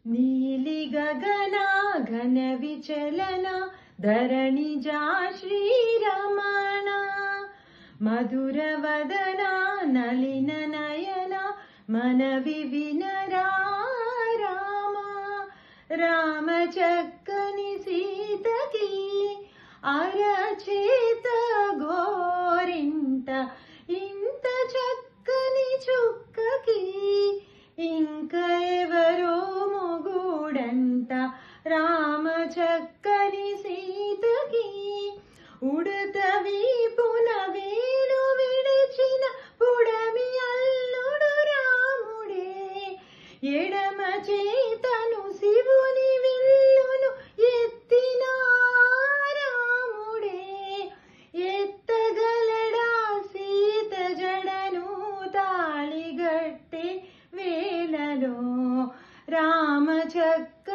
నీలి గగనా ఘన విచలన ధరణిజా శ్రీరమణ మధుర వదన నలిన నయన మనవి వినరా రామ రామ చక్కని సీతకి అరచేత గోరింట ఇంత చక్కని చుక్కకి ఇంక ఎవరో మొగుడంట రామ చక్కని సీతకి ఉడత వీపున వేలు విడిచిన పుడమి అల్లుడు రాముడే ఎడమ చేతను శివుని విల్లును ఎత్తిన రాముడే ఎత్తగలడా సీత జడను తాళిగట్టే వేళలో రామ చక్క